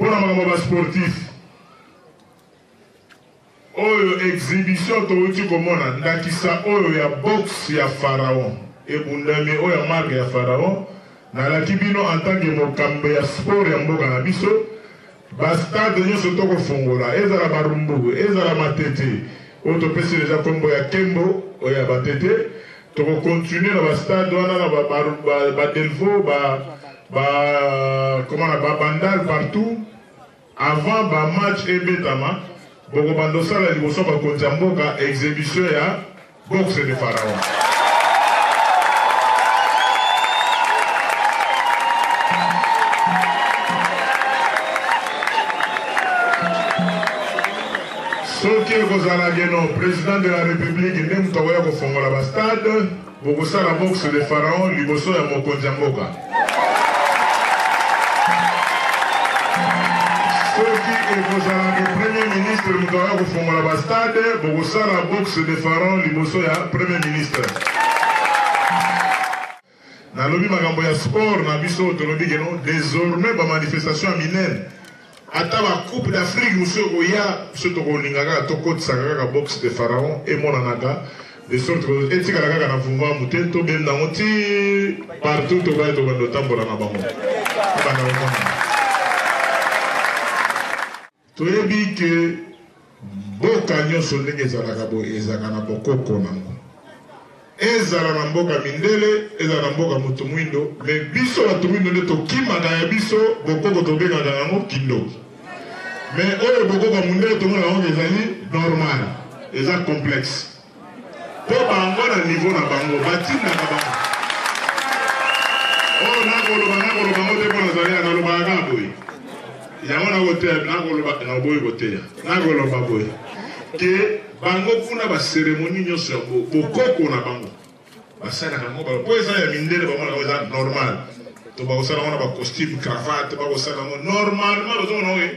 Pour les sportifs, oyo exhibition touti komona ndakisa oyo ya boxe ya Pharaon ebundami oyo ya marque ya Pharaon nalaki bino en tant que mokambe ya sport ya mboka na biso bastade nyonso tokofongola ezala barumbu ezala matete oyo topesi deja kombo ya kembo oyo ya batete tokokontinue na bastade wana na badelvo babandal partout avant bamatch ebetama boko bandosala liboso bakonzi ya mboka exhibition ya boxe de Pharaon. Soki ekozala geno président de la République nde moto akoya kofongola bastade bokosala boxe de Pharaon liboso ya mokonzi ya mboka. Et vous avez le Premier ministre Moukawa Kofongola Bastade, vous avez la boxe de Pharaon, Liboso ya Premier ministre. Dans le makambo ya sport, na biso tolobi geno désormais ba manifestation minene. Ata ba Coupe d'Afrique monsieur oya soto ko lingaka toko tsaka ka boxe de Pharaon et monanaka de sorte que etika la kaka na vumba muteto ben na moti partout to ba to bando tambola na bango. Toyebi ke boka nyonso ndenge ezalaka boye ezalaka na bokoko nango ezala na mboka mindele ezala na mboka moto mwindo me biso bato mwindo nde tokimaka ya biso bokoko tobengaka yango kindoki me oyo bokoko mindele tomona yango ezali normal eza complexe mpo bango na niveau na bango batindaka bango oyo nakoloba ngo te mpo nazali ya nalobaka kaka boye yango na boye koteya nakoloba boye ke bango kuna baseremoni nyonso ya bokoko na bango basalaka yango po eza ya mindele bamona yango eza normal to bakosala yango na bacostume cravate bakosala yango normalement bazomona oyo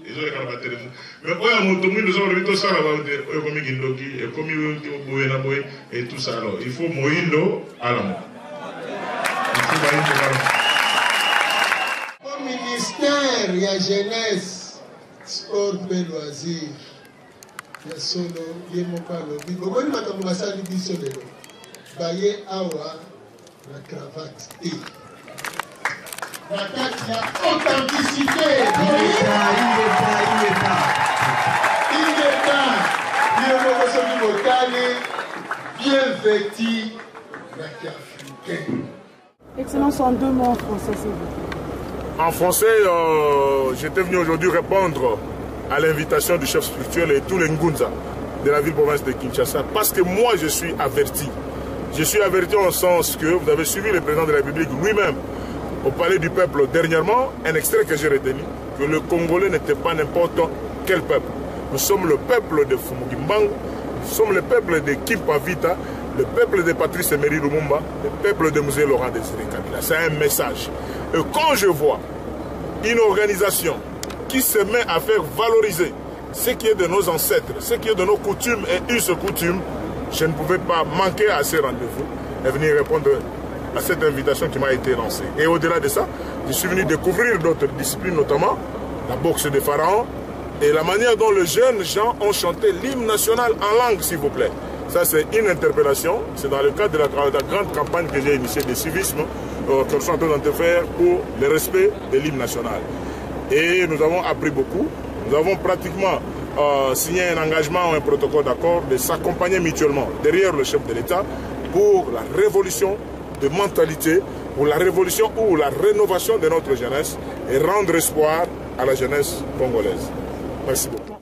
ezoleka na batelefone mais oyo ya moto mwindo oza kolobi tosala baote oyo ekomi kindoki ekomi boye na boye et tout ça alors il faut moyindo alamo il faut bayindo alamo. Ministère ya jeunesse sport pe loisir ya solo ye moko alobi bomoni makambo basali biso lelo baye awa na cravate te na kati ya authenticité il est pas ye moko soki motane bien vêti na kiafricain. Excellence, en 2 mots en français, s'il vous plaît. En français, j'étais venu aujourd'hui répondre à l'invitation du chef spirituel et tous les Ngunza de la ville-province de Kinshasa parce que moi je suis averti. Je suis averti en sens que vous avez suivi le président de la République lui-même au palais du peuple dernièrement, un extrait que j'ai retenu, que le Congolais n'était pas n'importe quel peuple. Nous sommes le peuple de Fumugimbangu, nous sommes le peuple de Kimpavita, le peuple de Patrice Emery Lumumba, le peuple de Mzee Laurent Désiré Kabila. C'est un message. Et quand je vois une organisation qui se met à faire valoriser ce qui est de nos ancêtres, ce qui est de nos coutumes et us coutumes, je ne pouvais pas manquer à ces rendez-vous et venir répondre à cette invitation qui m'a été lancée. Et au-delà de ça, je suis venu découvrir d'autres disciplines, notamment la boxe de Pharaon et la manière dont les jeunes gens ont chanté l'hymne national en langue, s'il vous plaît. Ça, c'est une interpellation. C'est dans le cadre de la grande campagne que j'ai initiée de civisme que nous sommes en train de faire pour le respect de l'hymne national. Et nous avons appris beaucoup. Nous avons pratiquement signé un engagement ou un protocole d'accord de s'accompagner mutuellement derrière le chef de l'État pour la révolution de mentalité, pour la révolution ou la rénovation de notre jeunesse et rendre espoir à la jeunesse congolaise. Merci beaucoup.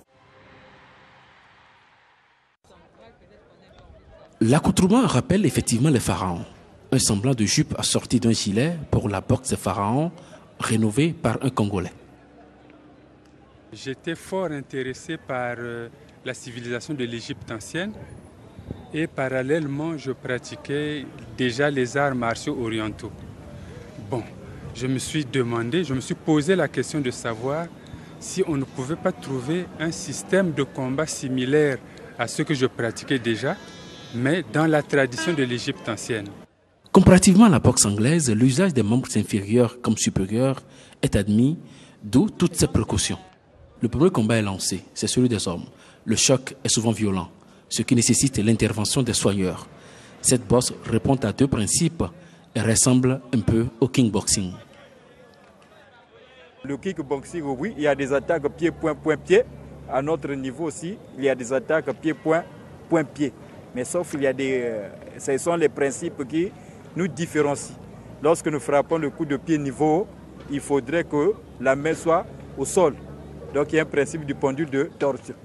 L'accoutrement rappelle effectivement les pharaons. Un semblant de jupe assorti d'un gilet pour la boxe de pharaon, rénové par un Congolais. J'étais fort intéressé par la civilisation de l'Égypte ancienne et parallèlement je pratiquais déjà les arts martiaux orientaux. Bon, je me suis posé la question de savoir si on ne pouvait pas trouver un système de combat similaire à ce que je pratiquais déjà, mais dans la tradition de l'Égypte ancienne. Comparativement à la boxe anglaise, l'usage des membres inférieurs comme supérieurs est admis D'où toutes ces précautions. Le premier combat est lancé, c'est celui des hommes. Le choc est souvent violent, ce qui nécessite l'intervention des soigneurs. Cette boxe répond à 2 principes et ressemble un peu au kickboxing. Le kickboxing, oui, il y a des attaques pied-point, point-pied. À notre niveau aussi, il y a des attaques pied-point, point-pied. Mais sauf qu'il y a ce sont les principes qui nous différencient. Lorsque nous frappons le coup de pied niveau, il faudrait que la main soit au sol. Donc il y a un principe du pendule de torsion.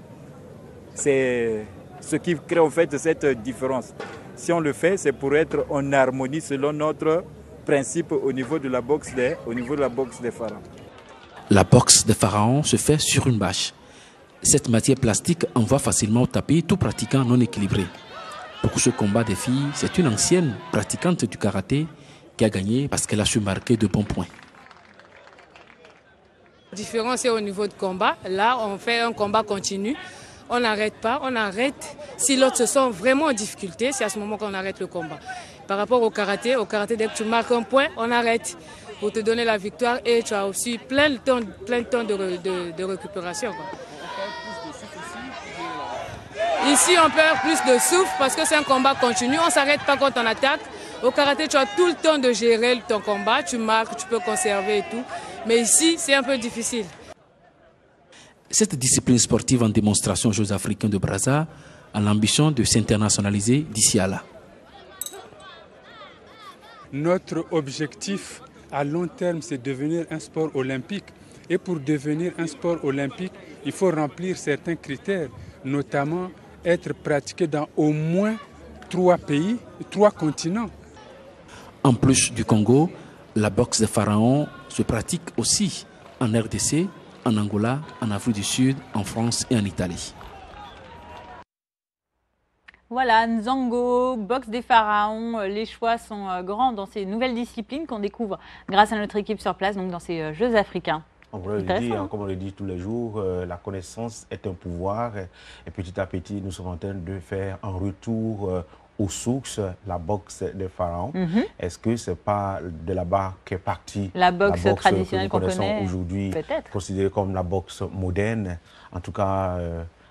C'est ce qui crée en fait cette différence. Si on le fait, c'est pour être en harmonie selon notre principe au niveau de la boxe des pharaons. La boxe des pharaons se fait sur une bâche. Cette matière plastique envoie facilement au tapis tout pratiquant non équilibré. Pour ce combat des filles, c'est une ancienne pratiquante du karaté qui a gagné parce qu'elle a su marquer de bons points. La différence est au niveau de combat. Là, on fait un combat continu. On n'arrête pas, on arrête. Si l'autre se sent vraiment en difficulté, c'est à ce moment qu'on arrête le combat. Par rapport au karaté, dès que tu marques un point, on arrête pour te donner la victoire et tu as aussi plein de temps de récupération, quoi. Ici, on perd plus de souffle parce que c'est un combat continu. On ne s'arrête pas quand on attaque. Au karaté, tu as tout le temps de gérer ton combat. Tu marques, tu peux conserver et tout. Mais ici, c'est un peu difficile. Cette discipline sportive en démonstration aux Jeux africains de Brazza a l'ambition de s'internationaliser d'ici à là. Notre objectif à long terme, c'est de devenir un sport olympique. Et pour devenir un sport olympique, il faut remplir certains critères, notamment être pratiqué dans au moins 3 pays, 3 continents. En plus du Congo, la boxe des pharaons se pratique aussi en RDC, en Angola, en Afrique du Sud, en France et en Italie. Voilà, Nzango, boxe des pharaons, les choix sont grands dans ces nouvelles disciplines qu'on découvre grâce à notre équipe sur place, donc dans ces Jeux africains. Comme on le dit tous les jours, la connaissance est un pouvoir et petit à petit, nous sommes en train de faire un retour aux sources, la boxe des pharaons. Est-ce que ce n'est pas de là-bas qu'est partie la boxe traditionnelle qu'on connaît aujourd'hui, considérée comme la boxe moderne? En tout cas,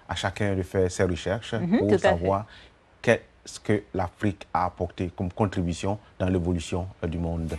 à chacun de faire ses recherches pour savoir qu'est-ce que l'Afrique a apporté comme contribution dans l'évolution du monde.